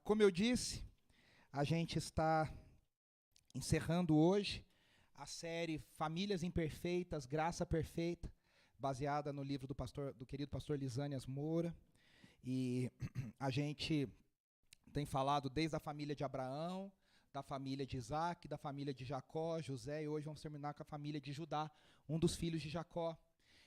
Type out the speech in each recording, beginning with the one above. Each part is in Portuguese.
Como eu disse, a gente está encerrando hoje a série Famílias Imperfeitas, Graça Perfeita, baseada no livro do querido pastor Lisânias Moura. E a gente tem falado desde a família de Abraão, da família de Isaac, da família de Jacó, José, e hoje vamos terminar com a família de Judá, um dos filhos de Jacó.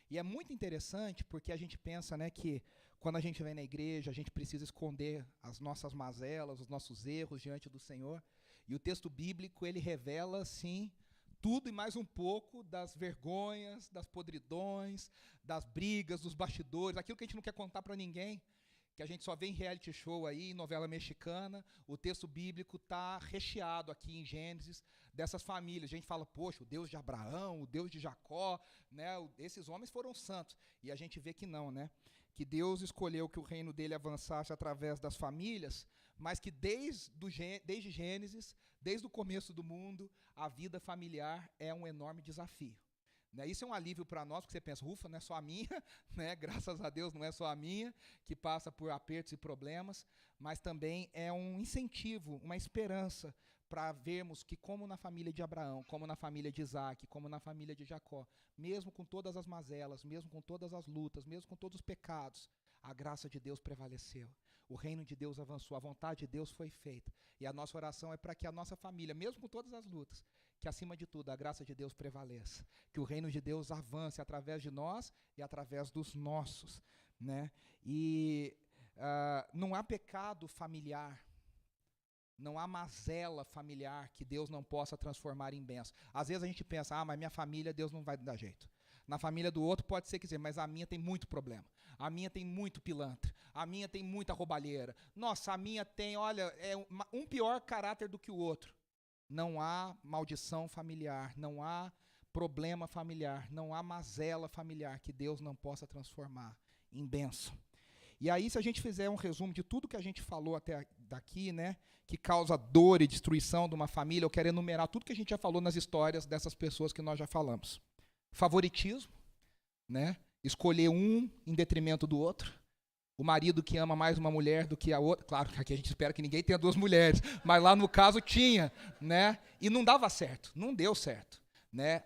E é muito interessante porque a gente pensa, que quando a gente vem na igreja, a gente precisa esconder as nossas mazelas, os nossos erros diante do Senhor. E o texto bíblico, ele revela, sim, tudo e mais um pouco das vergonhas, das podridões, das brigas, dos bastidores, aquilo que a gente não quer contar para ninguém, que a gente só vê em reality show aí, em novela mexicana. O texto bíblico está recheado aqui em Gênesis dessas famílias. A gente fala, poxa, o Deus de Abraão, o Deus de Jacó, esses homens foram santos. E a gente vê que não, que Deus escolheu que o reino dele avançasse através das famílias, mas que desde Gênesis, desde o começo do mundo, a vida familiar é um enorme desafio. Isso é um alívio para nós, porque você pensa, ufa, não é só a minha, graças a Deus não é só a minha, que passa por apertos e problemas, mas também é um incentivo, uma esperança para vermos que, como na família de Abraão, como na família de Isaac, como na família de Jacó, mesmo com todas as mazelas, mesmo com todas as lutas, mesmo com todos os pecados, a graça de Deus prevaleceu. O reino de Deus avançou, a vontade de Deus foi feita. E a nossa oração é para que a nossa família, mesmo com todas as lutas, que acima de tudo a graça de Deus prevaleça. Que o reino de Deus avance através de nós e através dos nossos. E não há pecado familiar, não há mazela familiar que Deus não possa transformar em bênção. Às vezes a gente pensa, mas minha família Deus não vai dar jeito. Na família do outro pode ser que dizer, mas a minha tem muito problema. A minha tem muito pilantra. A minha tem muita roubalheira. Nossa, a minha tem, um pior caráter do que o outro. Não há maldição familiar, não há problema familiar, não há mazela familiar que Deus não possa transformar em bênção. E aí, se a gente fizer um resumo de tudo que a gente falou até daqui, que causa dor e destruição de uma família, eu quero enumerar tudo que a gente já falou nas histórias dessas pessoas que nós já falamos. Favoritismo, escolher um em detrimento do outro. O marido que ama mais uma mulher do que a outra. Claro que aqui a gente espera que ninguém tenha duas mulheres, mas lá no caso tinha, e não dava certo, não deu certo.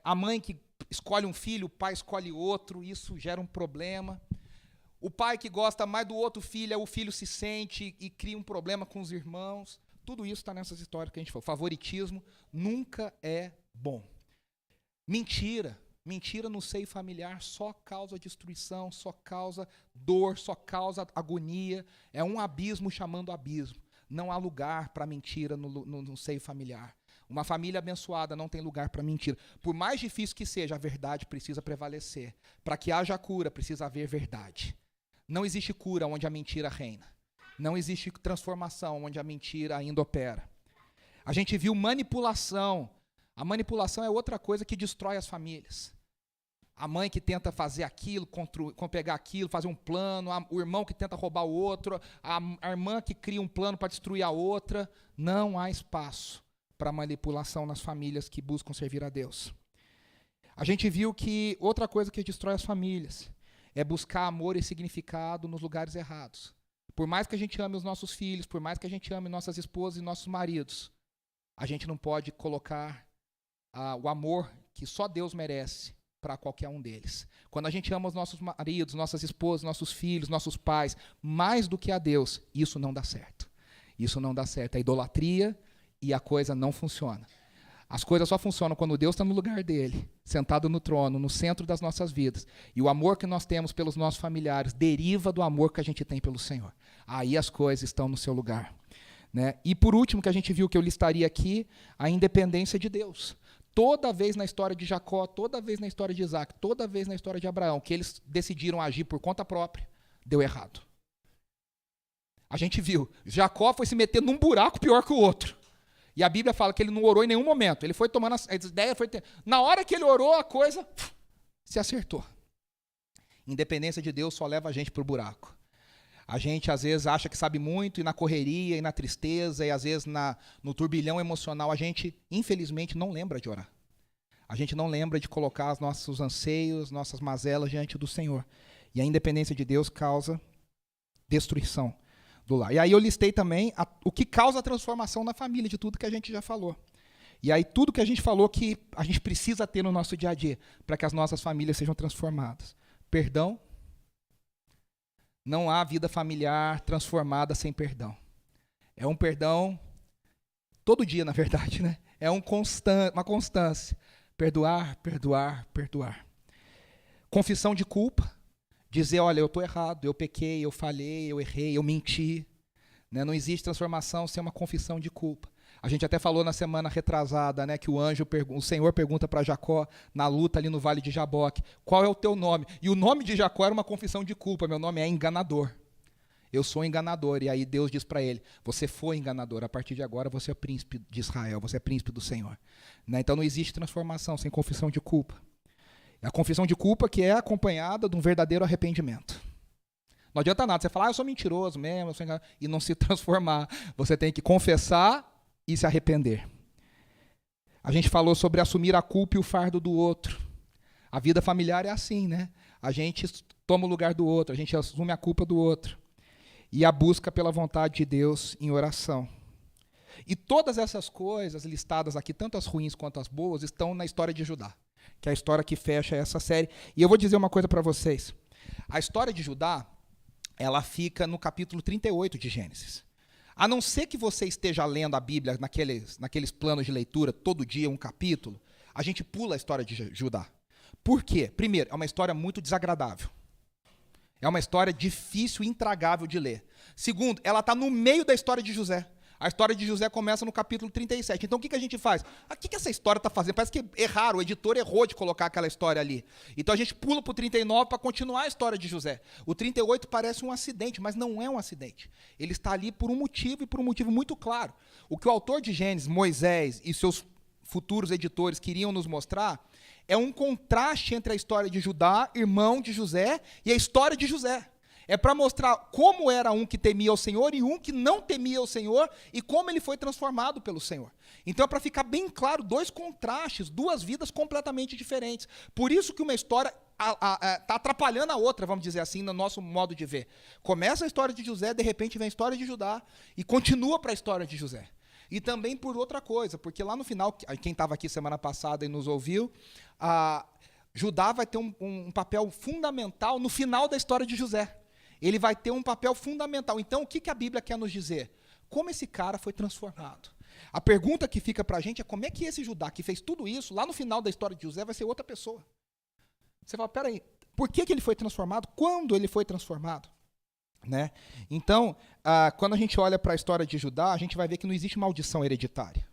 A mãe que escolhe um filho, o pai escolhe outro, isso gera um problema. O pai que gosta mais do outro filho, o filho se sente e cria um problema com os irmãos. Tudo isso está nessas histórias que a gente falou. Favoritismo nunca é bom. Mentira no seio familiar só causa destruição, só causa dor, só causa agonia. É um abismo chamando abismo. Não há lugar para mentira no seio familiar. Uma família abençoada não tem lugar para mentira. Por mais difícil que seja, a verdade precisa prevalecer. Para que haja cura, precisa haver verdade. Não existe cura onde a mentira reina. Não existe transformação onde a mentira ainda opera. A gente viu manipulação. A manipulação é outra coisa que destrói as famílias. A mãe que tenta fazer aquilo, pegar aquilo, fazer um plano, o irmão que tenta roubar o outro, a irmã que cria um plano para destruir a outra. Não há espaço para manipulação nas famílias que buscam servir a Deus. A gente viu que outra coisa que destrói as famílias é buscar amor e significado nos lugares errados. Por mais que a gente ame os nossos filhos, por mais que a gente ame nossas esposas e nossos maridos, a gente não pode colocar o amor que só Deus merece para qualquer um deles. Quando a gente ama os nossos maridos, nossas esposas, nossos filhos, nossos pais, mais do que a Deus, isso não dá certo. Isso não dá certo. É idolatria e a coisa não funciona. As coisas só funcionam quando Deus está no lugar dele, sentado no trono, no centro das nossas vidas. E o amor que nós temos pelos nossos familiares deriva do amor que a gente tem pelo Senhor. Aí as coisas estão no seu lugar. E por último, que a gente viu que eu listaria aqui, a independência de Deus. Toda vez na história de Jacó, toda vez na história de Isaac, toda vez na história de Abraão, que eles decidiram agir por conta própria, deu errado. A gente viu, Jacó foi se meter num buraco pior que o outro. E a Bíblia fala que ele não orou em nenhum momento. Ele foi tomando as ideias, na hora que ele orou, a coisa se acertou. Independência de Deus só leva a gente para o buraco. A gente, às vezes, acha que sabe muito, e na correria, e na tristeza, e às vezes no turbilhão emocional, a gente, infelizmente, não lembra de orar. A gente não lembra de colocar os nossos anseios, nossas mazelas diante do Senhor. E a independência de Deus causa destruição. do lar. E aí eu listei também o que causa a transformação na família, de tudo que a gente já falou. E aí tudo que a gente falou que a gente precisa ter no nosso dia a dia, para que as nossas famílias sejam transformadas. Perdão. Não há vida familiar transformada sem perdão. É um perdão todo dia, na verdade, né? É uma constância. Perdoar, perdoar, perdoar. Confissão de culpa. Dizer, olha, eu estou errado, eu pequei, eu falhei, eu errei, eu menti. Né? Não existe transformação sem uma confissão de culpa. A gente até falou na semana retrasada, né, que o Senhor pergunta para Jacó, na luta ali no Vale de Jaboque, qual é o teu nome? E o nome de Jacó era uma confissão de culpa, meu nome é enganador. Eu sou enganador. E aí Deus diz para ele, você foi enganador, a partir de agora você é príncipe de Israel, você é príncipe do Senhor. Né? Então não existe transformação sem confissão de culpa. É a confissão de culpa que é acompanhada de um verdadeiro arrependimento. Não adianta nada você falar, eu sou mentiroso mesmo, eu sou enganador, e não se transformar. Você tem que confessar e se arrepender. A gente falou sobre assumir a culpa e o fardo do outro. A vida familiar é assim, né? A gente toma o lugar do outro, a gente assume a culpa do outro. E a busca pela vontade de Deus em oração. E todas essas coisas listadas aqui, tanto as ruins quanto as boas, estão na história de Judá, que é a história que fecha essa série. E eu vou dizer uma coisa para vocês. A história de Judá, ela fica no capítulo 38 de Gênesis. A não ser que você esteja lendo a Bíblia naqueles planos de leitura, todo dia um capítulo, a gente pula a história de Judá. Por quê? Primeiro, é uma história muito desagradável. É uma história difícil e intragável de ler. Segundo, ela está no meio da história de José. A história de José começa no capítulo 37. Então, o que a gente faz? O que essa história está fazendo? Parece que erraram, o editor errou de colocar aquela história ali. Então, a gente pula para o 39 para continuar a história de José. O 38 parece um acidente, mas não é um acidente. Ele está ali por um motivo e por um motivo muito claro. O que o autor de Gênesis, Moisés e seus futuros editores queriam nos mostrar é um contraste entre a história de Judá, irmão de José, e a história de José. É para mostrar como era um que temia o Senhor e um que não temia o Senhor e como ele foi transformado pelo Senhor. Então é para ficar bem claro, dois contrastes, duas vidas completamente diferentes. Por isso que uma história está atrapalhando a outra, vamos dizer assim, no nosso modo de ver. Começa a história de José, de repente vem a história de Judá e continua para a história de José. E também por outra coisa, porque lá no final, quem estava aqui semana passada e nos ouviu, Judá vai ter um papel fundamental no final da história de José. Ele vai ter um papel fundamental. Então, o que a Bíblia quer nos dizer? Como esse cara foi transformado? A pergunta que fica para a gente é como é que esse Judá que fez tudo isso, lá no final da história de José, vai ser outra pessoa? Você fala, peraí, por que ele foi transformado? Quando ele foi transformado? Né? Então, quando a gente olha para a história de Judá, a gente vai ver que não existe maldição hereditária.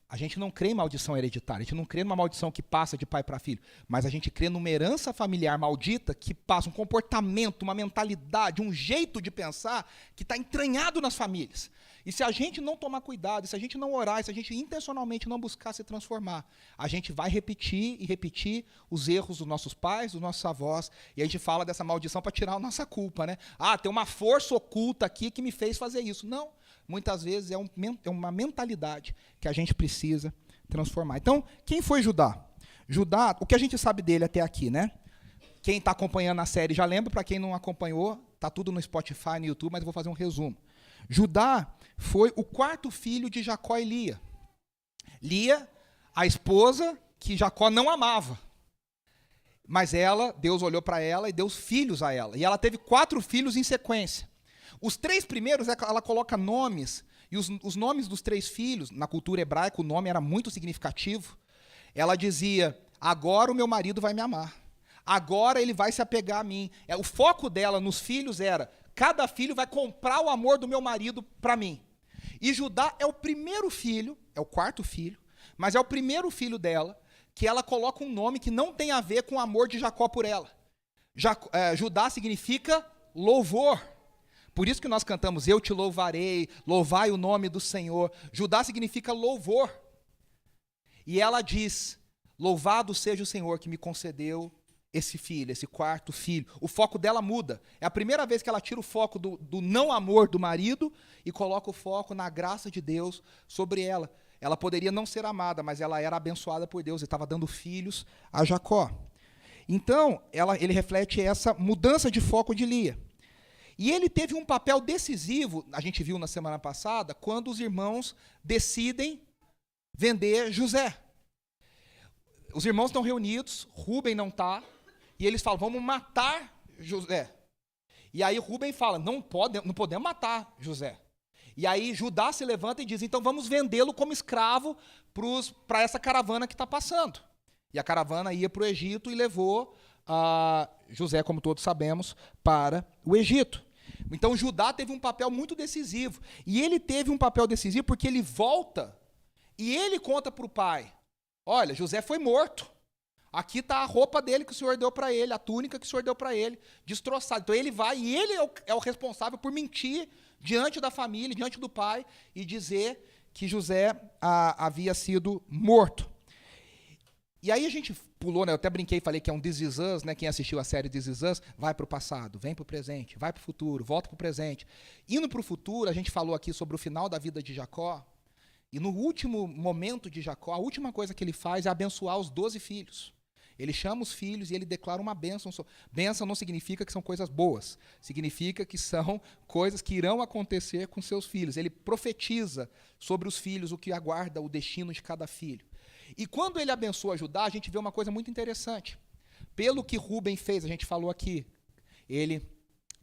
A gente não crê em maldição hereditária, a gente não crê numa maldição que passa de pai para filho, mas a gente crê numa herança familiar maldita que passa um comportamento, uma mentalidade, um jeito de pensar que está entranhado nas famílias. E se a gente não tomar cuidado, se a gente não orar, se a gente intencionalmente não buscar se transformar, a gente vai repetir e repetir os erros dos nossos pais, dos nossos avós, e a gente fala dessa maldição para tirar a nossa culpa, né? Tem uma força oculta aqui que me fez fazer isso. Não. Muitas vezes é uma mentalidade que a gente precisa transformar. Então, quem foi Judá? Judá, o que a gente sabe dele até aqui, né? Quem está acompanhando a série já lembra, para quem não acompanhou, está tudo no Spotify, no YouTube, mas eu vou fazer um resumo. Judá foi o quarto filho de Jacó e Lia. Lia, a esposa que Jacó não amava. Mas Deus olhou para ela e deu filhos a ela. E ela teve 4 filhos em sequência. Os 3 primeiros, ela coloca nomes, e os nomes dos 3 filhos, na cultura hebraica, o nome era muito significativo. Ela dizia, agora o meu marido vai me amar. Agora ele vai se apegar a mim. O foco dela nos filhos era, cada filho vai comprar o amor do meu marido para mim. E Judá é o primeiro filho, é o quarto filho, mas é o primeiro filho dela, que ela coloca um nome que não tem a ver com o amor de Jacó por ela. Judá significa louvor. Por isso que nós cantamos, eu te louvarei, louvai o nome do Senhor. Judá significa louvor. E ela diz, louvado seja o Senhor que me concedeu esse filho, esse quarto filho. O foco dela muda. É a primeira vez que ela tira o foco do não amor do marido e coloca o foco na graça de Deus sobre ela. Ela poderia não ser amada, mas ela era abençoada por Deus e estava dando filhos a Jacó. Então, ele reflete essa mudança de foco de Lia. E ele teve um papel decisivo, a gente viu na semana passada, quando os irmãos decidem vender José. Os irmãos estão reunidos, Rúben não está, e eles falam, vamos matar José. E aí Rúben fala, não podemos matar José. E aí Judá se levanta e diz, então vamos vendê-lo como escravo para essa caravana que está passando. E a caravana ia para o Egito e levou José, como todos sabemos, para o Egito. Então Judá teve um papel muito decisivo. E ele teve um papel decisivo porque ele volta e ele conta para o pai, olha, José foi morto. Aqui está a roupa dele que o Senhor deu para ele, a túnica que o Senhor deu para ele, destroçada. Então ele vai e ele é o responsável por mentir diante da família, diante do pai, e dizer que José havia sido morto. E aí a gente pulou, né? Eu até brinquei e falei que é um This Is Us, né? Quem assistiu a série This Is Us, vai para o passado, vem para o presente, vai para o futuro, volta para o presente. Indo para o futuro, a gente falou aqui sobre o final da vida de Jacó, e no último momento de Jacó, a última coisa que ele faz é abençoar os 12 filhos. Ele chama os filhos e ele declara uma bênção. Bênção não significa que são coisas boas. Significa que são coisas que irão acontecer com seus filhos. Ele profetiza sobre os filhos o que aguarda o destino de cada filho. E quando ele abençoa Judá, a gente vê uma coisa muito interessante. Pelo que Rúben fez, a gente falou aqui, ele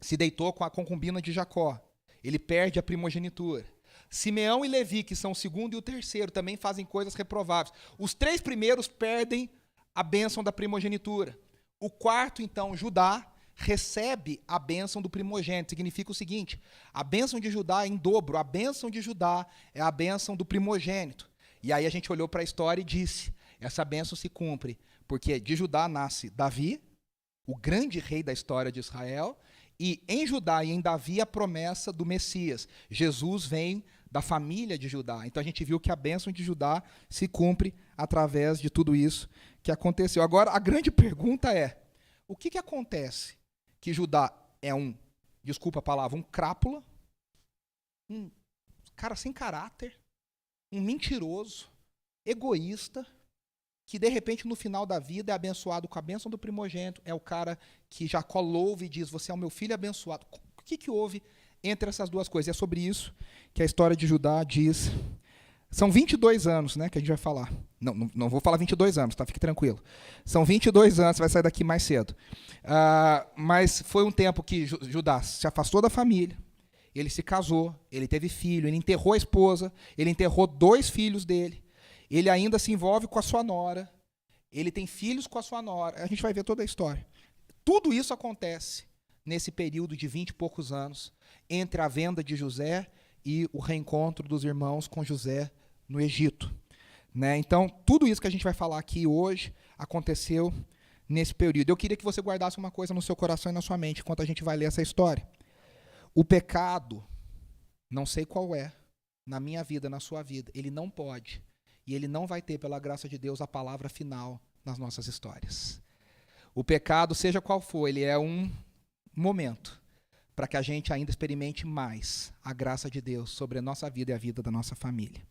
se deitou com a concubina de Jacó. Ele perde a primogenitura. Simeão e Levi, que são o segundo e o terceiro, também fazem coisas reprováveis. Os 3 primeiros perdem a bênção da primogenitura. O quarto, então, Judá, recebe a bênção do primogênito. Significa o seguinte, a bênção de Judá é em dobro, a bênção de Judá é a bênção do primogênito. E aí a gente olhou para a história e disse, essa bênção se cumpre, porque de Judá nasce Davi, o grande rei da história de Israel, e em Judá e em Davi a promessa do Messias. Jesus vem da família de Judá. Então a gente viu que a bênção de Judá se cumpre através de tudo isso que aconteceu. Agora, a grande pergunta é, o que acontece que Judá é desculpa a palavra, um crápula, um cara sem caráter, um mentiroso, egoísta, que de repente no final da vida é abençoado com a bênção do primogênito, é o cara que Jacó louva e diz, você é o meu filho abençoado. O que houve entre essas duas coisas? E é sobre isso que a história de Judá diz. São 22 anos, né, que a gente vai falar. Não vou falar 22 anos, tá? Fique tranquilo. São 22 anos, você vai sair daqui mais cedo. Mas foi um tempo que Judá se afastou da família, ele se casou, ele teve filho, ele enterrou a esposa, ele enterrou 2 filhos dele, ele ainda se envolve com a sua nora, ele tem filhos com a sua nora, a gente vai ver toda a história. Tudo isso acontece nesse período de 20 e poucos anos, entre a venda de José e o reencontro dos irmãos com José no Egito. Né? Então, tudo isso que a gente vai falar aqui hoje aconteceu nesse período. Eu queria que você guardasse uma coisa no seu coração e na sua mente enquanto a gente vai ler essa história. O pecado, não sei qual é, na minha vida, na sua vida, ele não pode, e ele não vai ter, pela graça de Deus, a palavra final nas nossas histórias. O pecado, seja qual for, ele é um momento para que a gente ainda experimente mais a graça de Deus sobre a nossa vida e a vida da nossa família.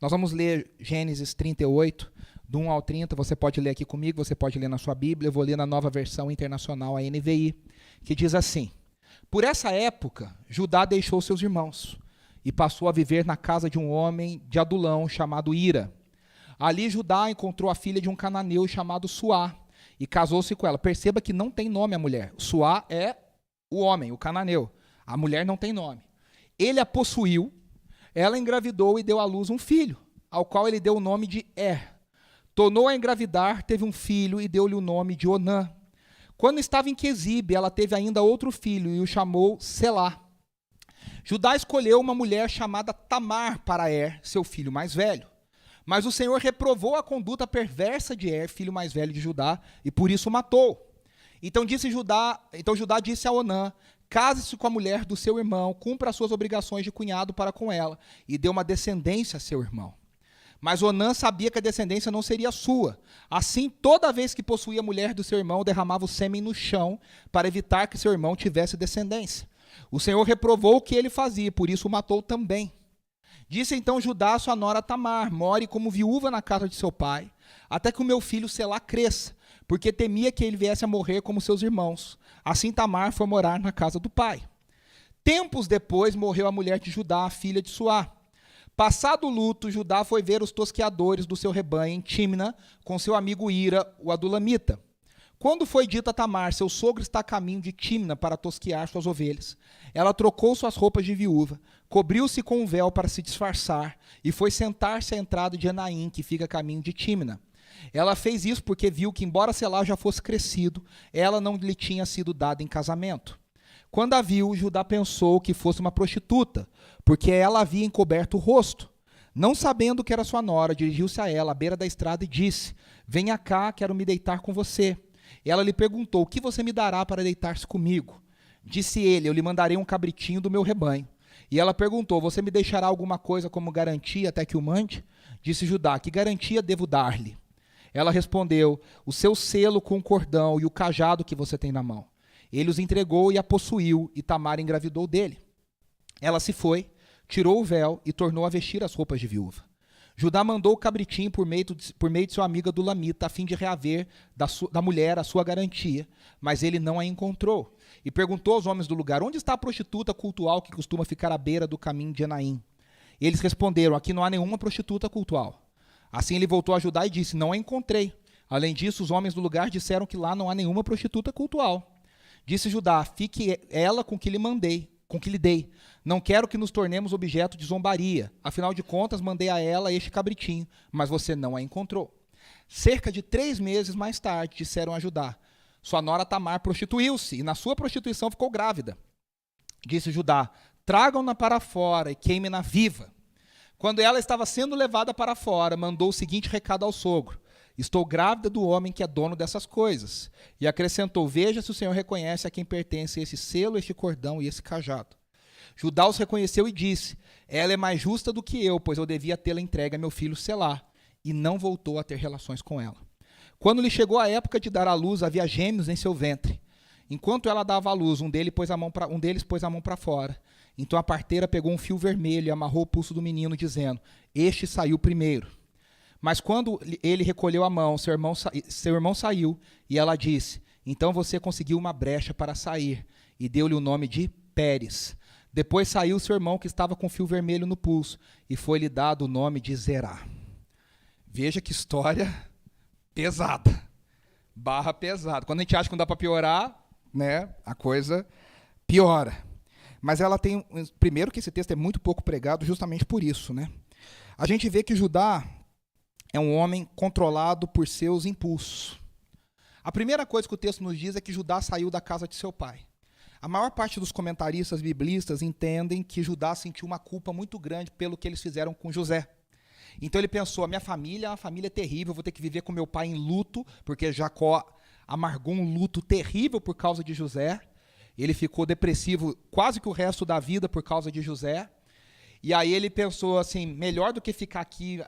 Nós vamos ler Gênesis 38, do 1 ao 30, você pode ler aqui comigo, você pode ler na sua Bíblia, eu vou ler na Nova Versão Internacional, a NVI, que diz assim, por essa época, Judá deixou seus irmãos e passou a viver na casa de um homem de Adulão chamado Ira. Ali Judá encontrou a filha de um cananeu chamado Suá e casou-se com ela. Perceba que não tem nome a mulher. Suá é o homem, o cananeu. A mulher não tem nome. Ele a possuiu, ela engravidou e deu à luz um filho, ao qual ele deu o nome de Er. Tornou a engravidar, teve um filho e deu-lhe o nome de Onã. Quando estava em Quezibe, ela teve ainda outro filho e o chamou Selá. Judá escolheu uma mulher chamada Tamar para Er, seu filho mais velho. Mas o Senhor reprovou a conduta perversa de Er, filho mais velho de Judá, e por isso o matou. Então Judá disse a Onã, case-se com a mulher do seu irmão, cumpra as suas obrigações de cunhado para com ela, e dê uma descendência a seu irmão. Mas Onã sabia que a descendência não seria sua. Assim, toda vez que possuía a mulher do seu irmão, derramava o sêmen no chão, para evitar que seu irmão tivesse descendência. O Senhor reprovou o que ele fazia, por isso o matou também. Disse então Judá a sua nora Tamar, more como viúva na casa de seu pai, até que o meu filho Selá cresça, porque temia que ele viesse a morrer como seus irmãos. Assim Tamar foi morar na casa do pai. Tempos depois morreu a mulher de Judá, a filha de Suá. Passado o luto, Judá foi ver os tosqueadores do seu rebanho em Tímna com seu amigo Ira, o adulamita. Quando foi dito a Tamar, seu sogro está a caminho de Tímna para tosquear suas ovelhas, ela trocou suas roupas de viúva, cobriu-se com um véu para se disfarçar e foi sentar-se à entrada de Enaim, que fica a caminho de Tímna. Ela fez isso porque viu que, embora Selá já fosse crescido, ela não lhe tinha sido dada em casamento. Quando a viu, Judá pensou que fosse uma prostituta, porque ela havia encoberto o rosto. Não sabendo que era sua nora, dirigiu-se a ela à beira da estrada e disse: venha cá, quero me deitar com você. Ela lhe perguntou: o que você me dará para deitar-se comigo? Disse ele: eu lhe mandarei um cabritinho do meu rebanho. E ela perguntou: você me deixará alguma coisa como garantia até que o mande? Disse Judá: que garantia devo dar-lhe? Ela respondeu: o seu selo com o cordão e o cajado que você tem na mão. Ele os entregou e a possuiu, e Tamar engravidou dele. Ela se foi, tirou o véu e tornou a vestir as roupas de viúva. Judá mandou o cabritinho por meio de sua amiga Adulamita, a fim de reaver da mulher a sua garantia, mas ele não a encontrou. E perguntou aos homens do lugar: onde está a prostituta cultual que costuma ficar à beira do caminho de Enaim? E eles responderam: aqui não há nenhuma prostituta cultual. Assim ele voltou a Judá e disse: não a encontrei. Além disso, os homens do lugar disseram que lá não há nenhuma prostituta cultual. Disse Judá: fique ela com que lhe dei. Não quero que nos tornemos objeto de zombaria. Afinal de contas, mandei a ela este cabritinho, mas você não a encontrou. Cerca de 3 meses mais tarde, disseram a Judá: sua nora Tamar prostituiu-se, e na sua prostituição ficou grávida. Disse Judá: tragam-na para fora e queimem-na viva. Quando ela estava sendo levada para fora, mandou o seguinte recado ao sogro: estou grávida do homem que é dono dessas coisas. E acrescentou: veja se o Senhor reconhece a quem pertence esse selo, este cordão e esse cajado. Judá os reconheceu e disse: ela é mais justa do que eu, pois eu devia tê-la entregue a meu filho Selá. E não voltou a ter relações com ela. Quando lhe chegou a época de dar à luz, havia gêmeos em seu ventre. Enquanto ela dava à luz, um deles pôs a mão para fora. Então a parteira pegou um fio vermelho e amarrou o pulso do menino, dizendo: este saiu primeiro. Mas quando ele recolheu a mão, seu irmão saiu, e ela disse: então você conseguiu uma brecha para sair, e deu-lhe o nome de Pérez. Depois saiu seu irmão, que estava com fio vermelho no pulso, e foi-lhe dado o nome de Zerá. Veja que história pesada. Barra pesada. Quando a gente acha que não dá para piorar, né, a coisa piora. Mas ela tem... Primeiro que esse texto é muito pouco pregado justamente por isso, né? A gente vê que Judá é um homem controlado por seus impulsos. A primeira coisa que o texto nos diz é que Judá saiu da casa de seu pai. A maior parte dos comentaristas biblistas entendem que Judá sentiu uma culpa muito grande pelo que eles fizeram com José. Então ele pensou: a minha família é uma família terrível, eu vou ter que viver com meu pai em luto, porque Jacó amargou um luto terrível por causa de José. Ele ficou depressivo quase que o resto da vida por causa de José. E aí ele pensou assim: melhor do que ficar aqui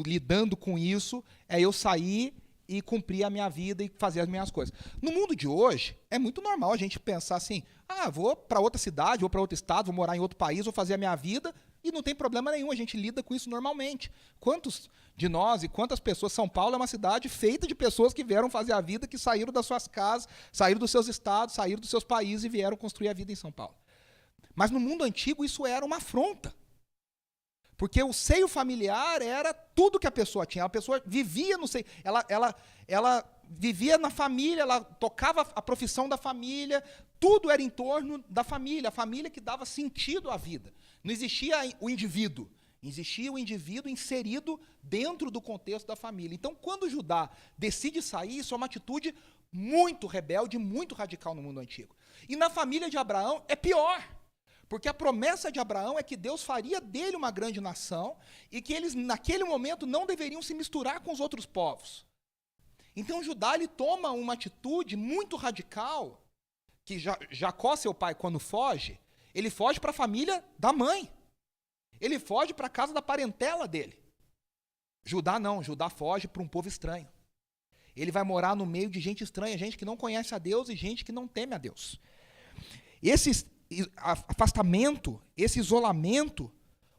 lidando com isso, é eu sair e cumprir a minha vida e fazer as minhas coisas. No mundo de hoje, é muito normal a gente pensar assim: vou para outra cidade, vou para outro estado, vou morar em outro país, vou fazer a minha vida, e não tem problema nenhum, a gente lida com isso normalmente. Quantos de nós e quantas pessoas... São Paulo é uma cidade feita de pessoas que vieram fazer a vida, que saíram das suas casas, saíram dos seus estados, saíram dos seus países e vieram construir a vida em São Paulo. Mas no mundo antigo isso era uma afronta. Porque o seio familiar era tudo que a pessoa tinha. A pessoa vivia no seio. Ela vivia na família, ela tocava a profissão da família, tudo era em torno da família, a família que dava sentido à vida. Não existia o indivíduo, existia o indivíduo inserido dentro do contexto da família. Então, quando Judá decide sair, isso é uma atitude muito rebelde, muito radical no mundo antigo. E na família de Abraão é pior. Porque a promessa de Abraão é que Deus faria dele uma grande nação e que eles, naquele momento, não deveriam se misturar com os outros povos. Então, Judá ele toma uma atitude muito radical, que Jacó, seu pai, quando foge, ele foge para a família da mãe. Ele foge para a casa da parentela dele. Judá não, Judá foge para um povo estranho. Ele vai morar no meio de gente estranha, gente que não conhece a Deus e gente que não teme a Deus. Esse afastamento, esse isolamento,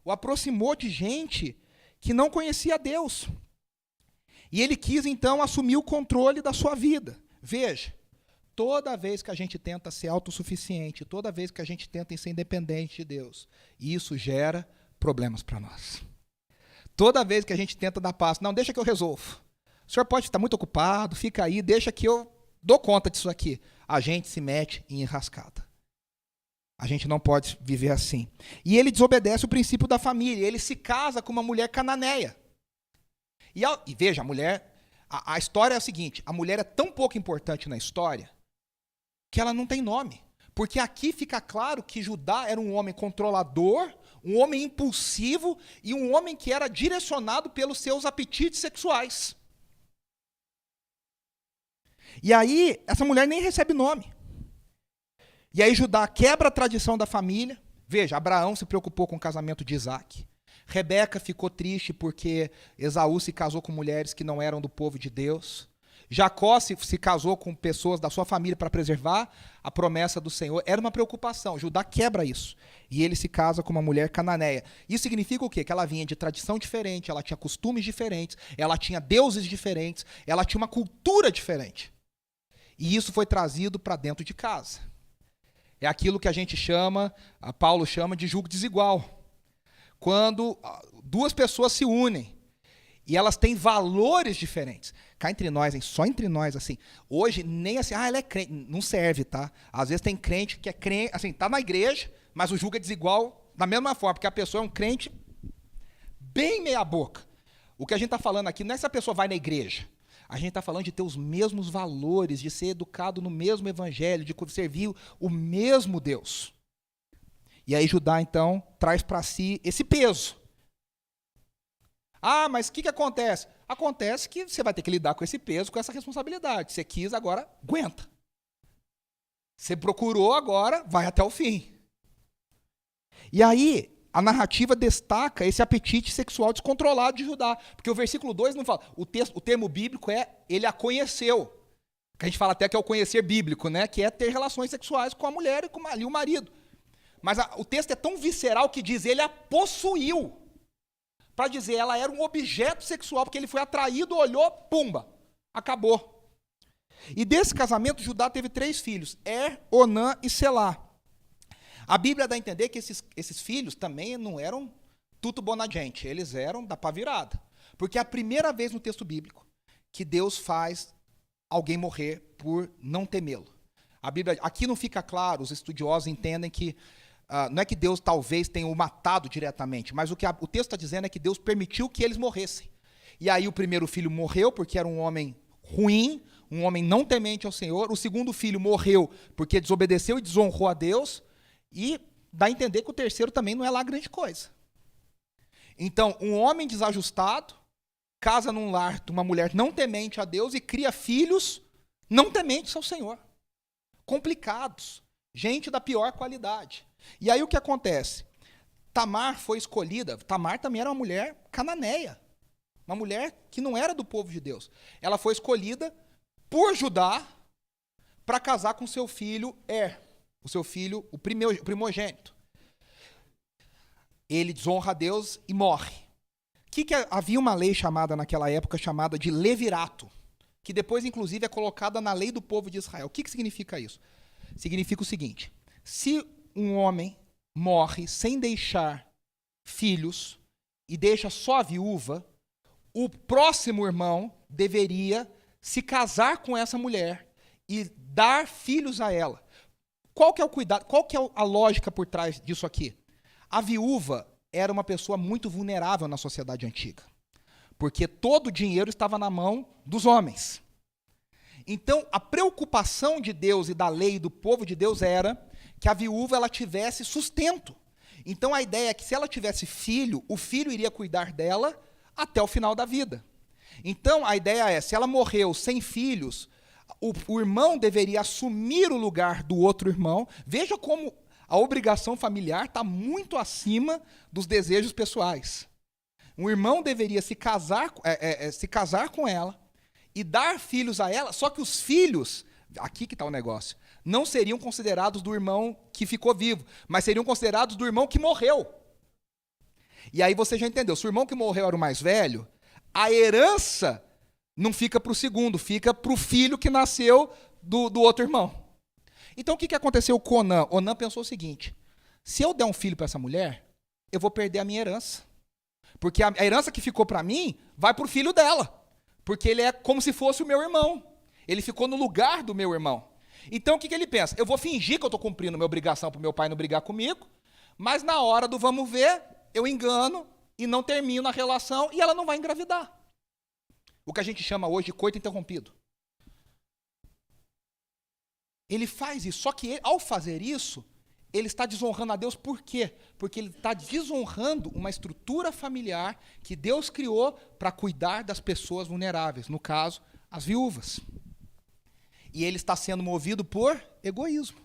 o aproximou de gente que não conhecia a Deus. E ele quis, então, assumir o controle da sua vida. Veja, toda vez que a gente tenta ser autossuficiente, toda vez que a gente tenta ser independente de Deus, isso gera problemas para nós. Toda vez que a gente tenta dar passo, não, deixa que eu resolvo. O senhor pode estar muito ocupado, fica aí, deixa que eu dou conta disso aqui. A gente se mete em enrascada. A gente não pode viver assim. E ele desobedece o princípio da família. Ele se casa com uma mulher cananeia. E veja, a mulher... A história é a seguinte. A mulher é tão pouco importante na história que ela não tem nome. Porque aqui fica claro que Judá era um homem controlador, um homem impulsivo e um homem que era direcionado pelos seus apetites sexuais. E aí, essa mulher nem recebe nome. E aí Judá quebra a tradição da família. Veja, Abraão se preocupou com o casamento de Isaac. Rebeca ficou triste porque Esaú se casou com mulheres que não eram do povo de Deus. Jacó se casou com pessoas da sua família para preservar a promessa do Senhor. Era uma preocupação. Judá quebra isso. E ele se casa com uma mulher cananeia. Isso significa o quê? Que ela vinha de tradição diferente, ela tinha costumes diferentes, ela tinha deuses diferentes, ela tinha uma cultura diferente. E isso foi trazido para dentro de casa. É aquilo que a gente chama, Paulo chama de julgo desigual. Quando duas pessoas se unem e elas têm valores diferentes. Cá entre nós, hein? Só entre nós, assim. Hoje, nem assim, ela é crente. Não serve, tá? Às vezes tem crente que é crente, assim, tá na igreja, mas o julgo é desigual da mesma forma, porque a pessoa é um crente bem meia boca. O que a gente está falando aqui não é se a pessoa vai na igreja. A gente está falando de ter os mesmos valores, de ser educado no mesmo evangelho, de servir o mesmo Deus. E aí Judá, então, traz para si esse peso. Ah, mas o que acontece? Acontece que você vai ter que lidar com esse peso, com essa responsabilidade. Você quis, agora aguenta. Você procurou, agora vai até o fim. E aí, a narrativa destaca esse apetite sexual descontrolado de Judá. Porque o versículo 2 não fala. O termo bíblico é ele a conheceu. Que a gente fala até que é o conhecer bíblico, né? Que é ter relações sexuais com a mulher e com o marido. Mas o texto é tão visceral que diz ele a possuiu. Para dizer, ela era um objeto sexual, porque ele foi atraído, olhou, pumba, acabou. E desse casamento, Judá teve 3 filhos, Onã e Selá. A Bíblia dá a entender que esses filhos também não eram tudo bonagente, eles eram da pá virada. Porque é a primeira vez no texto bíblico que Deus faz alguém morrer por não temê-lo. A Bíblia, aqui não fica claro, os estudiosos entendem que não é que Deus talvez tenha o matado diretamente, mas o que o texto está dizendo é que Deus permitiu que eles morressem. E aí o primeiro filho morreu porque era um homem ruim, um homem não temente ao Senhor. O segundo filho morreu porque desobedeceu e desonrou a Deus. E dá a entender que o terceiro também não é lá grande coisa. Então, um homem desajustado casa num lar de uma mulher não temente a Deus e cria filhos não tementes ao Senhor. Complicados. Gente da pior qualidade. E aí o que acontece? Tamar foi escolhida. Tamar também era uma mulher cananeia. Uma mulher que não era do povo de Deus. Ela foi escolhida por Judá para casar com seu filho o seu filho, o primogênito. Ele desonra a Deus e morre. Havia uma lei chamada naquela época, chamada de levirato, que depois, inclusive, é colocada na lei do povo de Israel. O que significa isso? Significa o seguinte: se um homem morre sem deixar filhos e deixa só a viúva, o próximo irmão deveria se casar com essa mulher e dar filhos a ela. Qual que é o cuidado? Qual que é a lógica por trás disso aqui? A viúva era uma pessoa muito vulnerável na sociedade antiga, porque todo o dinheiro estava na mão dos homens. Então, a preocupação de Deus e da lei do povo de Deus era que a viúva ela tivesse sustento. Então, a ideia é que se ela tivesse filho, o filho iria cuidar dela até o final da vida. Então, a ideia é, se ela morreu sem filhos, o irmão deveria assumir o lugar do outro irmão. Veja como a obrigação familiar está muito acima dos desejos pessoais. Um irmão deveria se casar com ela e dar filhos a ela, só que os filhos, aqui que está o negócio, não seriam considerados do irmão que ficou vivo, mas seriam considerados do irmão que morreu. E aí você já entendeu, se o irmão que morreu era o mais velho, a herança não fica para o segundo, fica para o filho que nasceu do outro irmão. Então o que aconteceu com Onã? Onã pensou o seguinte: se eu der um filho para essa mulher, eu vou perder a minha herança. Porque a herança que ficou para mim vai para o filho dela. Porque ele é como se fosse o meu irmão. Ele ficou no lugar do meu irmão. Então o que ele pensa? Eu vou fingir que eu estou cumprindo minha obrigação para o meu pai não brigar comigo, mas na hora do vamos ver, eu engano e não termino a relação e ela não vai engravidar. O que a gente chama hoje de coito interrompido. Ele faz isso, só que ele, ao fazer isso, ele está desonrando a Deus. Por quê? Porque ele está desonrando uma estrutura familiar que Deus criou para cuidar das pessoas vulneráveis, no caso, as viúvas. E ele está sendo movido por egoísmo.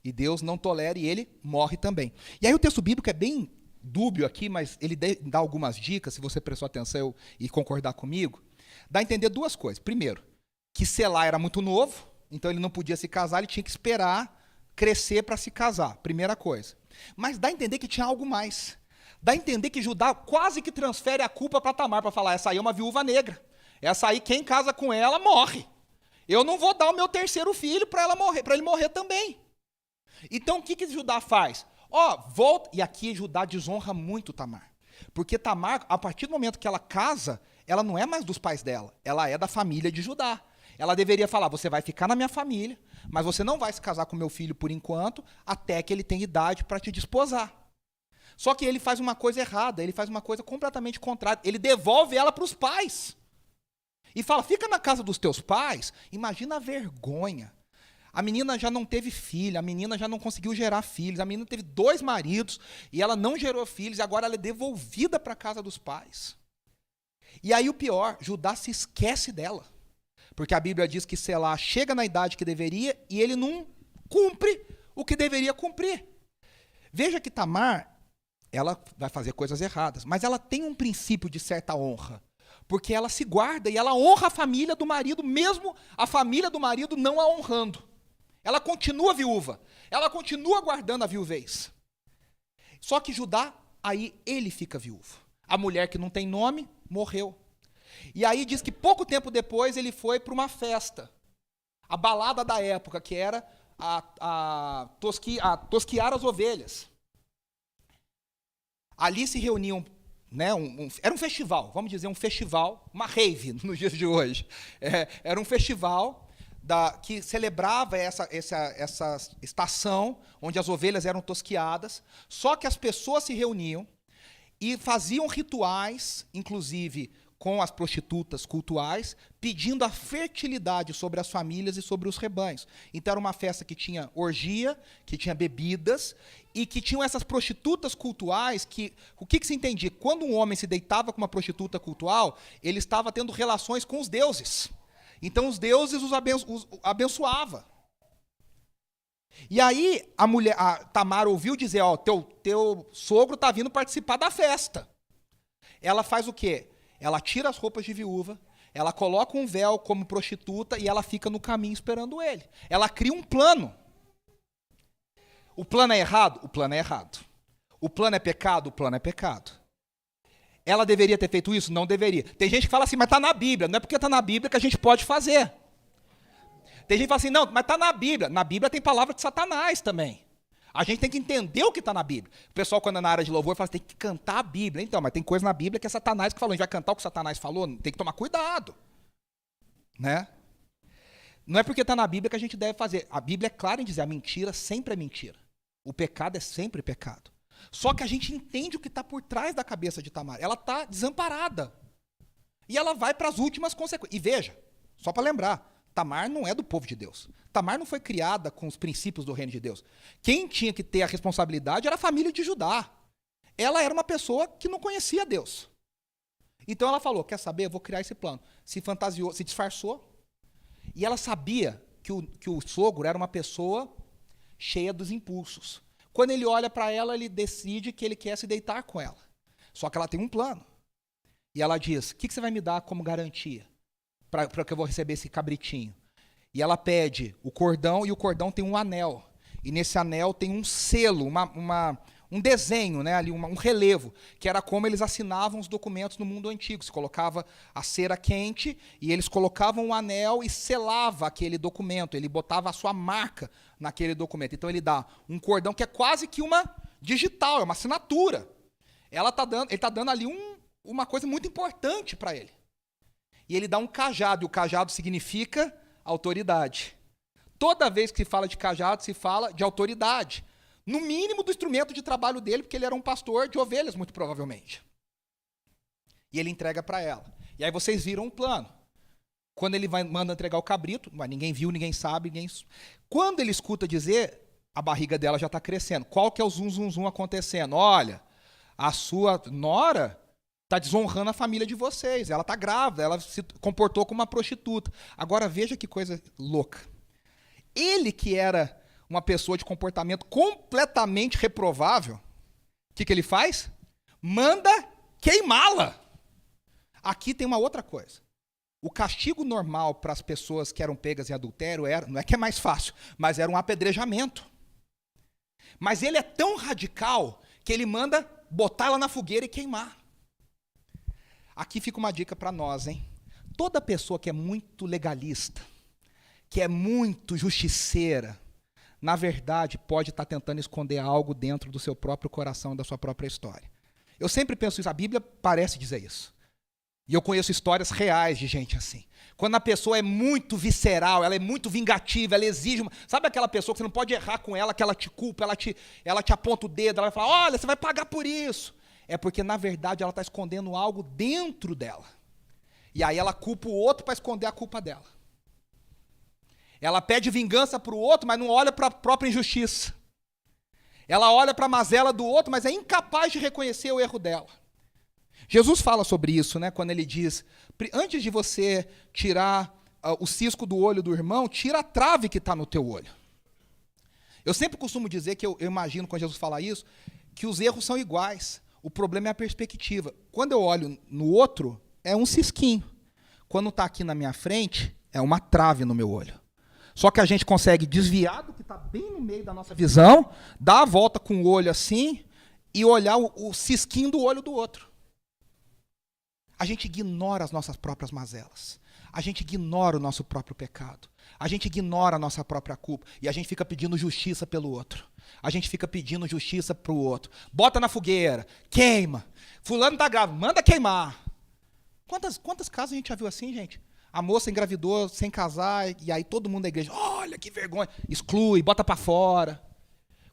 E Deus não tolera e ele morre também. E aí o texto bíblico é bem dúbio aqui, mas ele dá algumas dicas, se você prestou atenção e concordar comigo. Dá a entender duas coisas. Primeiro, que Selá era muito novo, então ele não podia se casar, ele tinha que esperar crescer para se casar, primeira coisa. Mas dá a entender que tinha algo mais. Dá a entender que Judá quase que transfere a culpa para Tamar, para falar, essa aí é uma viúva negra. Essa aí, quem casa com ela, morre. Eu não vou dar o meu terceiro filho para ela morrer, para ele morrer também. Então, o que Judá faz? Volta. E aqui Judá desonra muito Tamar. Porque Tamar, a partir do momento que ela casa, ela não é mais dos pais dela, ela é da família de Judá. Ela deveria falar, você vai ficar na minha família, mas você não vai se casar com meu filho por enquanto, até que ele tenha idade para te desposar. Só que ele faz uma coisa errada, ele faz uma coisa completamente contrária. Ele devolve ela para os pais. E fala, fica na casa dos teus pais. Imagina a vergonha. A menina já não teve filho, a menina já não conseguiu gerar filhos, a menina teve 2 maridos e ela não gerou filhos e agora ela é devolvida para a casa dos pais. E aí o pior, Judá se esquece dela. Porque a Bíblia diz que Selá chega na idade que deveria e ele não cumpre o que deveria cumprir. Veja que Tamar, ela vai fazer coisas erradas, mas ela tem um princípio de certa honra. Porque ela se guarda e ela honra a família do marido, mesmo a família do marido não a honrando. Ela continua viúva, ela continua guardando a viuvez. Só que Judá, aí ele fica viúvo. A mulher que não tem nome, morreu. E aí diz que pouco tempo depois ele foi para uma festa. A balada da época, que era tosquiar as ovelhas. Ali se reuniam, né, era um festival, vamos dizer um festival, uma rave nos dias de hoje. Era um festival que celebrava essa estação onde as ovelhas eram tosquiadas, só que as pessoas se reuniam e faziam rituais, inclusive com as prostitutas cultuais, pedindo a fertilidade sobre as famílias e sobre os rebanhos. Então era uma festa que tinha orgia, que tinha bebidas, e que tinham essas prostitutas cultuais que... O que se entendia? Quando um homem se deitava com uma prostituta cultual, ele estava tendo relações com os deuses. Então os deuses os abençoavam. E aí a Tamar ouviu dizer, teu sogro está vindo participar da festa. Ela faz o quê? Ela tira as roupas de viúva, ela coloca um véu como prostituta e ela fica no caminho esperando ele. Ela cria um plano. O plano é errado? O plano é errado. O plano é pecado? O plano é pecado. Ela deveria ter feito isso? Não deveria. Tem gente que fala assim, mas está na Bíblia. Não é porque está na Bíblia que a gente pode fazer. Tem gente que fala assim, não, mas está na Bíblia. Na Bíblia tem palavra de Satanás também. A gente tem que entender o que está na Bíblia. O pessoal, quando é na área de louvor, fala assim, tem que cantar a Bíblia. Então, mas tem coisa na Bíblia que é Satanás que falou. A gente vai cantar o que Satanás falou? Tem que tomar cuidado. Né? Não é porque está na Bíblia que a gente deve fazer. A Bíblia é clara em dizer, a mentira sempre é mentira. O pecado é sempre pecado. Só que a gente entende o que está por trás da cabeça de Tamar. Ela está desamparada. E ela vai para as últimas consequências. E veja, só para lembrar, Tamar não é do povo de Deus. Tamar não foi criada com os princípios do reino de Deus. Quem tinha que ter a responsabilidade era a família de Judá. Ela era uma pessoa que não conhecia Deus. Então ela falou, quer saber, eu vou criar esse plano. Se fantasiou, se disfarçou. E ela sabia que o sogro era uma pessoa cheia dos impulsos. Quando ele olha para ela, ele decide que ele quer se deitar com ela. Só que ela tem um plano. E ela diz, o que você vai me dar como garantia para que eu vou receber esse cabritinho? E ela pede o cordão, e o cordão tem um anel. E nesse anel tem um selo, um desenho, né, ali, um relevo, que era como eles assinavam os documentos no mundo antigo. Se colocava a cera quente e eles colocavam um anel e selava aquele documento, ele botava a sua marca naquele documento. Então ele dá um cordão que é quase que uma digital, é uma assinatura. Ele está dando ali uma coisa muito importante para ele. E ele dá um cajado, e o cajado significa autoridade. Toda vez que se fala de cajado, se fala de autoridade. No mínimo do instrumento de trabalho dele, porque ele era um pastor de ovelhas, muito provavelmente. E ele entrega para ela. E aí vocês viram um plano. Quando ele manda entregar o cabrito, ninguém viu, ninguém sabe. Quando ele escuta dizer, a barriga dela já está crescendo. Qual que é o zum, zum, zum acontecendo? Olha, a sua nora está desonrando a família de vocês. Ela está grávida, ela se comportou como uma prostituta. Agora veja que coisa louca. Ele que era uma pessoa de comportamento completamente reprovável, o que ele faz? Manda queimá-la. Aqui tem uma outra coisa. O castigo normal para as pessoas que eram pegas em adultério não é que é mais fácil, mas era um apedrejamento. Mas ele é tão radical que ele manda botar ela na fogueira e queimar. Aqui fica uma dica para nós, hein? Toda pessoa que é muito legalista, que é muito justiceira, na verdade, pode estar tentando esconder algo dentro do seu próprio coração, da sua própria história. Eu sempre penso isso, a Bíblia parece dizer isso. E eu conheço histórias reais de gente assim. Quando a pessoa é muito visceral, ela é muito vingativa, ela exige... Sabe aquela pessoa que você não pode errar com ela, que ela te culpa, ela te aponta o dedo, ela vai falar, olha, você vai pagar por isso. É porque, na verdade, ela está escondendo algo dentro dela. E aí ela culpa o outro para esconder a culpa dela. Ela pede vingança para o outro, mas não olha para a própria injustiça. Ela olha para a mazela do outro, mas é incapaz de reconhecer o erro dela. Jesus fala sobre isso, né, quando ele diz, antes de você tirar o cisco do olho do irmão, tira a trave que está no teu olho. Eu sempre costumo dizer que eu imagino, quando Jesus fala isso, que os erros são iguais. O problema é a perspectiva. Quando eu olho no outro, é um cisquinho. Quando está aqui na minha frente, é uma trave no meu olho. Só que a gente consegue desviar do que está bem no meio da nossa visão, dar a volta com o olho assim e olhar o cisquinho do olho do outro. A gente ignora as nossas próprias mazelas. A gente ignora o nosso próprio pecado. A gente ignora a nossa própria culpa. E a gente fica pedindo justiça pelo outro. A gente fica pedindo justiça para o outro. Bota na fogueira, queima. Fulano está grávida, manda queimar. Quantas casas a gente já viu assim, gente? A moça engravidou sem casar, e aí todo mundo da igreja, olha que vergonha, exclui, bota para fora.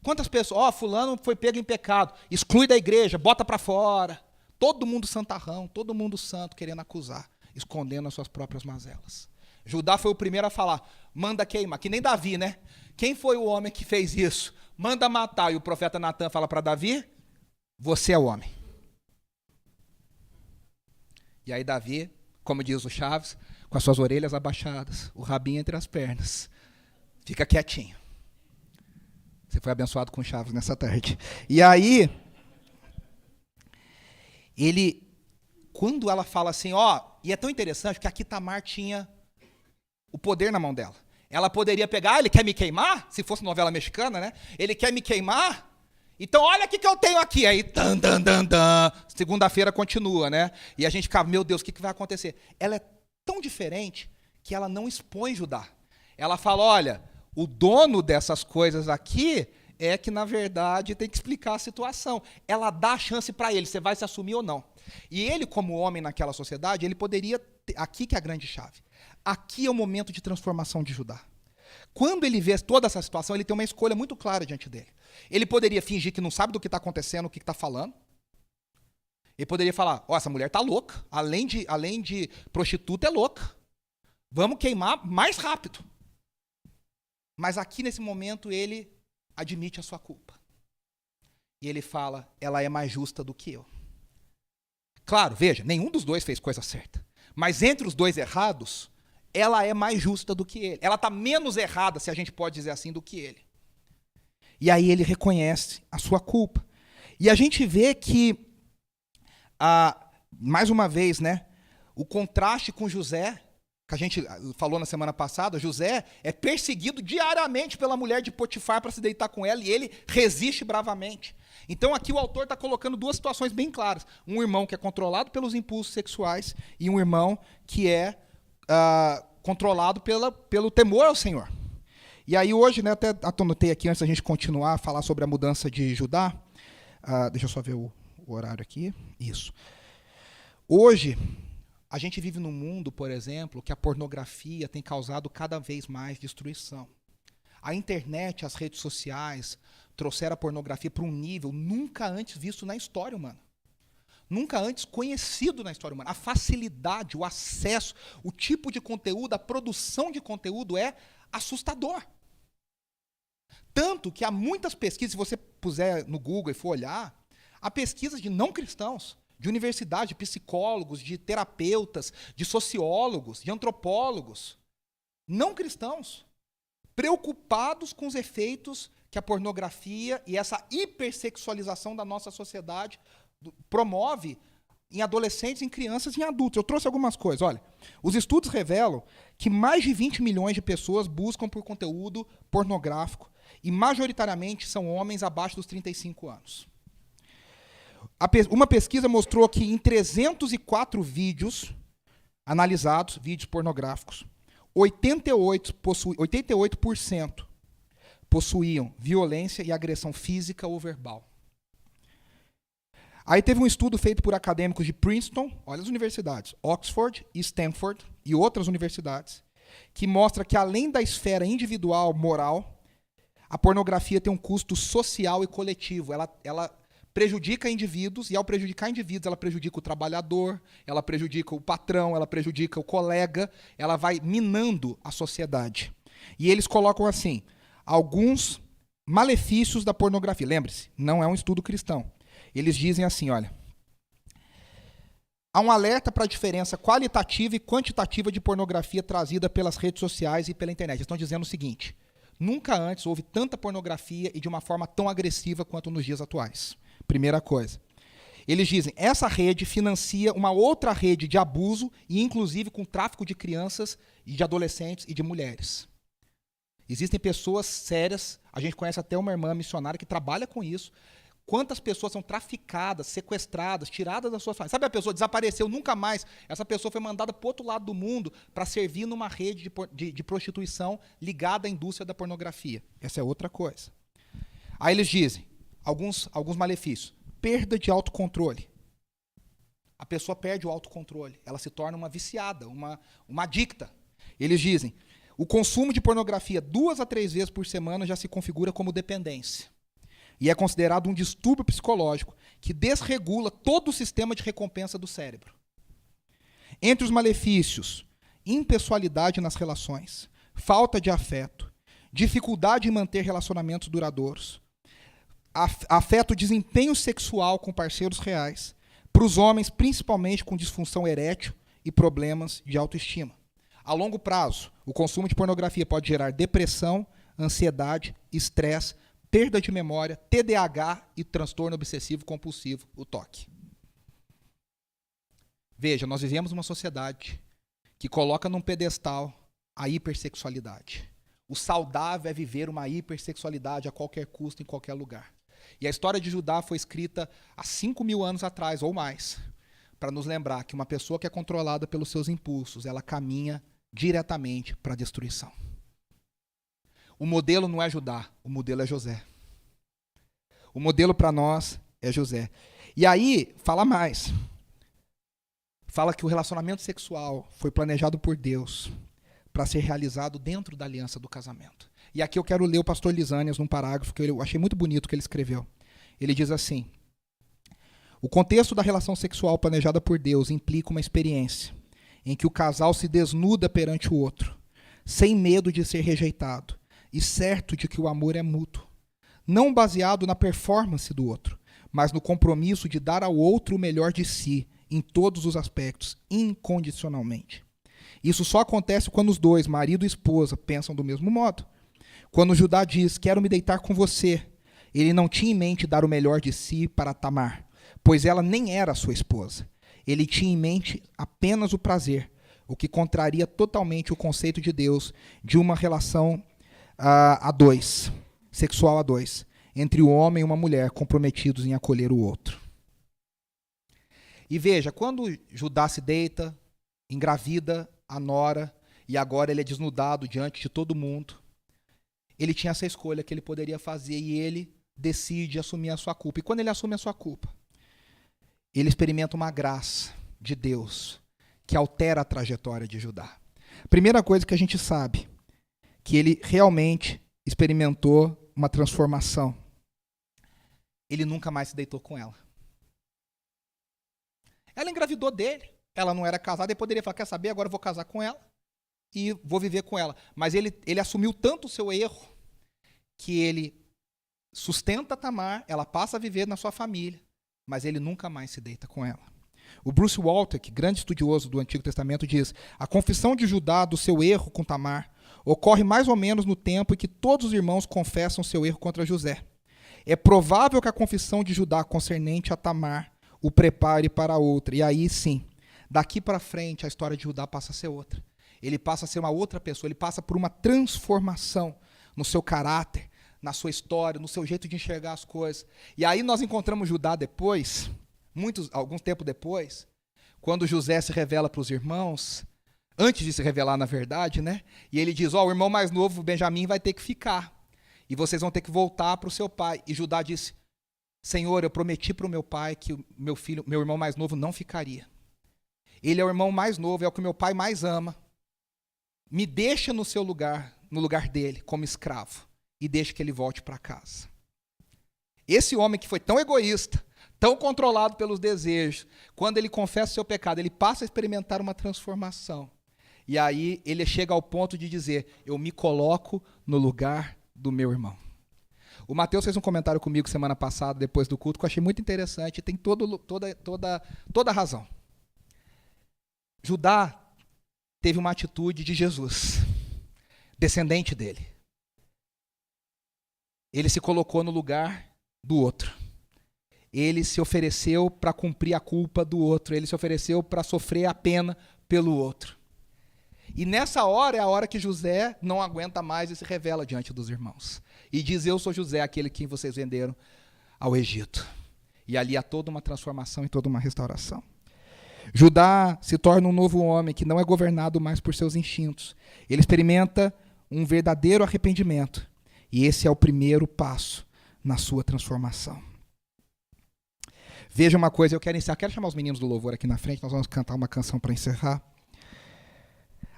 Quantas pessoas, fulano foi pego em pecado, exclui da igreja, bota para fora. Todo mundo santarrão, todo mundo santo querendo acusar, escondendo as suas próprias mazelas. Judá foi o primeiro a falar, manda queimar, que nem Davi, né? Quem foi o homem que fez isso? Manda matar. E o profeta Natan fala para Davi, você é o homem. E aí Davi, como diz o Chaves, com as suas orelhas abaixadas, o rabinho entre as pernas, fica quietinho. Você foi abençoado com Chaves nessa tarde. E aí, quando ela fala assim, e é tão interessante que aqui Tamar tinha o poder na mão dela. Ela poderia pegar, ele quer me queimar? Se fosse novela mexicana, né? Ele quer me queimar? Então olha o que eu tenho aqui. Aí, segunda-feira continua, né? E a gente fica, meu Deus, o que vai acontecer? Ela é tão diferente que ela não expõe Judá. Ela fala, olha, o dono dessas coisas aqui é que, na verdade, tem que explicar a situação. Ela dá a chance para ele, você vai se assumir ou não. E ele, como homem naquela sociedade, ele poderia, aqui que é a grande chave, aqui é o momento de transformação de Judá. Quando ele vê toda essa situação, ele tem uma escolha muito clara diante dele. Ele poderia fingir que não sabe do que está acontecendo, o que está falando. Ele poderia falar, essa mulher está louca, além de prostituta, é louca. Vamos queimar mais rápido. Mas aqui, nesse momento, ele admite a sua culpa. E ele fala, ela é mais justa do que eu. Claro, veja, nenhum dos dois fez coisa certa. Mas entre os dois errados, ela é mais justa do que ele. Ela está menos errada, se a gente pode dizer assim, do que ele. E aí ele reconhece a sua culpa. E a gente vê que, mais uma vez, né, o contraste com José, que a gente falou na semana passada, José é perseguido diariamente pela mulher de Potifar para se deitar com ela, e ele resiste bravamente. Então aqui o autor está colocando duas situações bem claras. Um irmão que é controlado pelos impulsos sexuais e um irmão que é controlado pelo temor ao Senhor. E aí hoje, né, até anotei aqui, antes da gente continuar a falar sobre a mudança de Judá. Deixa eu só ver o horário aqui. Isso. Hoje, a gente vive num mundo, por exemplo, que a pornografia tem causado cada vez mais destruição. A internet, as redes sociais, trouxeram a pornografia para um nível nunca antes visto na história humana. Nunca antes conhecido na história humana. A facilidade, o acesso, o tipo de conteúdo, a produção de conteúdo é assustador. Tanto que há muitas pesquisas, se você puser no Google e for olhar, há pesquisas de não cristãos, de universidade, de psicólogos, de terapeutas, de sociólogos, de antropólogos, não cristãos, preocupados com os efeitos que a pornografia e essa hipersexualização da nossa sociedade promove em adolescentes, em crianças e em adultos. Eu trouxe algumas coisas. Olha, os estudos revelam que mais de 20 milhões de pessoas buscam por conteúdo pornográfico e majoritariamente são homens abaixo dos 35 anos. Uma pesquisa mostrou que em 304 vídeos analisados, vídeos pornográficos, 88% possuíam violência e agressão física ou verbal. Aí teve um estudo feito por acadêmicos de Princeton, olha as universidades, Oxford e Stanford e outras universidades, que mostra que além da esfera individual, moral, a pornografia tem um custo social e coletivo. Ela prejudica indivíduos, e ao prejudicar indivíduos, ela prejudica o trabalhador, ela prejudica o patrão, ela prejudica o colega, ela vai minando a sociedade. E eles colocam assim, alguns malefícios da pornografia. Lembre-se, não é um estudo cristão. Eles dizem assim, olha, há um alerta para a diferença qualitativa e quantitativa de pornografia trazida pelas redes sociais e pela internet. Eles estão dizendo o seguinte, nunca antes houve tanta pornografia e de uma forma tão agressiva quanto nos dias atuais. Primeira coisa. Eles dizem, essa rede financia uma outra rede de abuso e inclusive com tráfico de crianças e de adolescentes e de mulheres. Existem pessoas sérias, a gente conhece até uma irmã missionária que trabalha com isso. Quantas pessoas são traficadas, sequestradas, tiradas das suas famílias. Sabe, a pessoa desapareceu nunca mais. Essa pessoa foi mandada para o outro lado do mundo para servir numa rede de prostituição ligada à indústria da pornografia. Essa é outra coisa. Aí eles dizem, alguns malefícios. Perda de autocontrole. A pessoa perde o autocontrole. Ela se torna uma viciada, uma adicta. Eles dizem, o consumo de pornografia 2 a 3 vezes por semana já se configura como dependência. E é considerado um distúrbio psicológico que desregula todo o sistema de recompensa do cérebro. Entre os malefícios, impessoalidade nas relações, falta de afeto, dificuldade em manter relacionamentos duradouros, afeta o desempenho sexual com parceiros reais, para os homens principalmente com disfunção erétil e problemas de autoestima. A longo prazo, o consumo de pornografia pode gerar depressão, ansiedade, estresse, perda de memória, TDAH e transtorno obsessivo compulsivo, o TOC. Veja, nós vivemos uma sociedade que coloca num pedestal a hipersexualidade. O saudável é viver uma hipersexualidade a qualquer custo, em qualquer lugar. E a história de Judá foi escrita há 5.000 anos atrás, ou mais, para nos lembrar que uma pessoa que é controlada pelos seus impulsos, ela caminha diretamente para a destruição. O modelo não é Judá, o modelo é José. O modelo para nós é José. E aí, fala mais. Fala que o relacionamento sexual foi planejado por Deus para ser realizado dentro da aliança do casamento. E aqui eu quero ler o pastor Lisânias num parágrafo que eu achei muito bonito que ele escreveu. Ele diz assim, o contexto da relação sexual planejada por Deus implica uma experiência em que o casal se desnuda perante o outro, sem medo de ser rejeitado, e certo de que o amor é mútuo, não baseado na performance do outro, mas no compromisso de dar ao outro o melhor de si, em todos os aspectos, incondicionalmente. Isso só acontece quando os dois, marido e esposa, pensam do mesmo modo. Quando Judá diz, quero me deitar com você, ele não tinha em mente dar o melhor de si para Tamar, pois ela nem era sua esposa. Ele tinha em mente apenas o prazer, o que contraria totalmente o conceito de Deus de uma relação a dois, sexual a dois. entre um homem e uma mulher comprometidos em acolher o outro. E veja, quando Judá se deita, engravida a nora, e agora ele é desnudado diante de todo mundo, ele tinha essa escolha que ele poderia fazer e ele decide assumir a sua culpa. E quando ele assume a sua culpa, ele experimenta uma graça de Deus que altera a trajetória de Judá. Primeira coisa que a gente sabe, que ele realmente experimentou uma transformação. Ele nunca mais se deitou com ela. Ela engravidou dele. Ela não era casada, ele poderia falar, quer saber, agora eu vou casar com ela e vou viver com ela. Mas ele assumiu tanto o seu erro que ele sustenta Tamar, ela passa a viver na sua família, mas ele nunca mais se deita com ela. O Bruce Walter, que grande estudioso do Antigo Testamento, diz: a confissão de Judá do seu erro com Tamar ocorre mais ou menos no tempo em que todos os irmãos confessam seu erro contra José. É provável que a confissão de Judá concernente a Tamar o prepare para outra. E aí sim, daqui para frente a história de Judá passa a ser outra. Ele passa a ser uma outra pessoa, ele passa por uma transformação no seu caráter, na sua história, no seu jeito de enxergar as coisas. E aí nós encontramos Judá depois, alguns tempo depois, quando José se revela para os irmãos, antes de se revelar na verdade, né? E ele diz, o irmão mais novo, Benjamim, vai ter que ficar. E vocês vão ter que voltar para o seu pai. E Judá disse, Senhor, eu prometi para o meu pai que o meu irmão mais novo não ficaria. Ele é o irmão mais novo, é o que o meu pai mais ama. Me deixa no seu lugar, no lugar dele, como escravo. E deixa que ele volte para casa. Esse homem que foi tão egoísta, tão controlado pelos desejos, quando ele confessa o seu pecado, ele passa a experimentar uma transformação. E aí ele chega ao ponto de dizer, eu me coloco no lugar do meu irmão. O Mateus fez um comentário comigo semana passada, depois do culto, que eu achei muito interessante e tem toda a razão. Judá teve uma atitude de Jesus, descendente dele. Ele se colocou no lugar do outro. Ele se ofereceu para cumprir a culpa do outro. Ele se ofereceu para sofrer a pena pelo outro. E nessa hora é a hora que José não aguenta mais e se revela diante dos irmãos. E diz, eu sou José, aquele que vocês venderam ao Egito. E ali há toda uma transformação e toda uma restauração. Judá se torna um novo homem que não é governado mais por seus instintos. Ele experimenta um verdadeiro arrependimento. E esse é o primeiro passo na sua transformação. Veja uma coisa, eu quero encerrar. Quero chamar os meninos do louvor aqui na frente, nós vamos cantar uma canção para encerrar.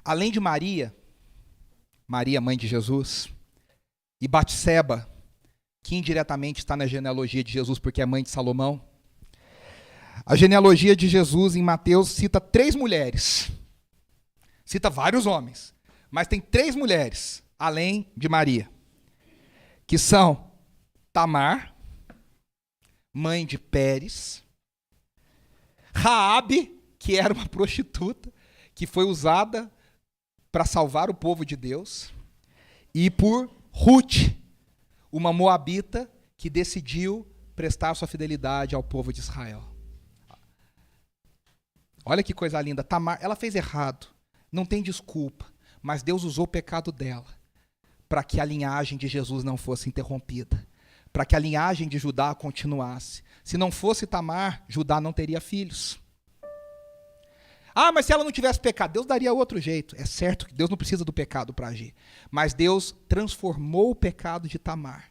Além de Maria, mãe de Jesus, e Batseba, que indiretamente está na genealogia de Jesus porque é mãe de Salomão, a genealogia de Jesus em Mateus cita 3 mulheres. Cita vários homens, mas tem 3 mulheres, além de Maria, que são Tamar, mãe de Pérez, Raabe, que era uma prostituta, que foi usada para salvar o povo de Deus, e por Ruth, uma moabita que decidiu prestar sua fidelidade ao povo de Israel. Olha que coisa linda. Tamar, ela fez errado, não tem desculpa, mas Deus usou o pecado dela para que a linhagem de Jesus não fosse interrompida, para que a linhagem de Judá continuasse. Se não fosse Tamar, Judá não teria filhos. Mas se ela não tivesse pecado, Deus daria outro jeito. É certo que Deus não precisa do pecado para agir. Mas Deus transformou o pecado de Tamar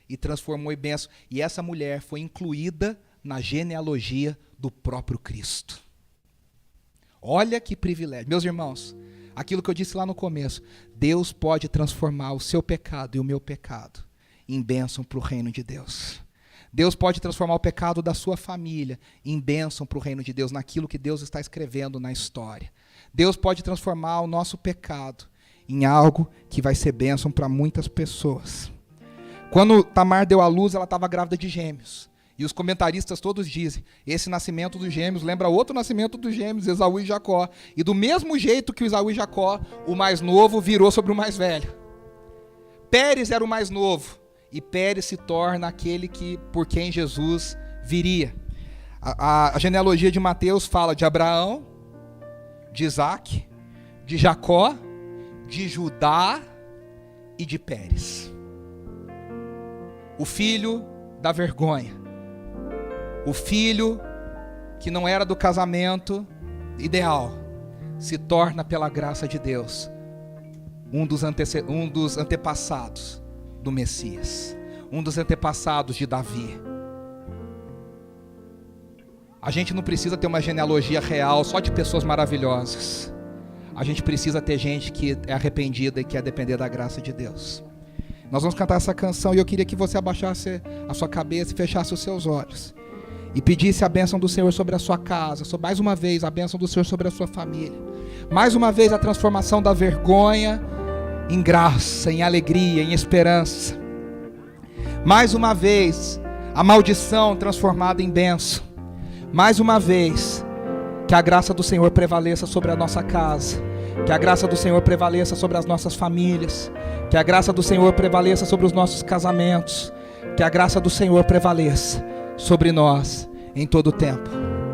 e transformou em bênção. E essa mulher foi incluída na genealogia do próprio Cristo. Olha que privilégio. Meus irmãos, aquilo que eu disse lá no começo, Deus pode transformar o seu pecado e o meu pecado em bênção para o reino de Deus. Deus pode transformar o pecado da sua família em bênção para o reino de Deus, naquilo que Deus está escrevendo na história. Deus pode transformar o nosso pecado em algo que vai ser bênção para muitas pessoas. Quando Tamar deu à luz, ela estava grávida de gêmeos. E os comentaristas todos dizem, esse nascimento dos gêmeos lembra outro nascimento dos gêmeos, Esaú e Jacó. E do mesmo jeito que o Esaú e Jacó, o mais novo virou sobre o mais velho. Pérez era o mais novo. E Pérez se torna aquele por quem Jesus viria. A genealogia de Mateus fala de Abraão, de Isaac, de Jacó, de Judá e de Pérez. O filho da vergonha. O filho que não era do casamento ideal, se torna pela graça de Deus um dos antepassados do Messias, um dos antepassados de Davi. A gente não precisa ter uma genealogia real só de pessoas maravilhosas. A gente precisa ter gente que é arrependida e quer depender da graça de Deus. Nós vamos cantar essa canção e eu queria que você abaixasse a sua cabeça e fechasse os seus olhos e pedisse a bênção do Senhor sobre a sua casa, mais uma vez a bênção do Senhor sobre a sua família, mais uma vez a transformação da vergonha em graça, em alegria, em esperança, mais uma vez a maldição transformada em bênção, mais uma vez que a graça do Senhor prevaleça sobre a nossa casa, que a graça do Senhor prevaleça sobre as nossas famílias, que a graça do Senhor prevaleça sobre os nossos casamentos, que a graça do Senhor prevaleça sobre nós em todo o tempo.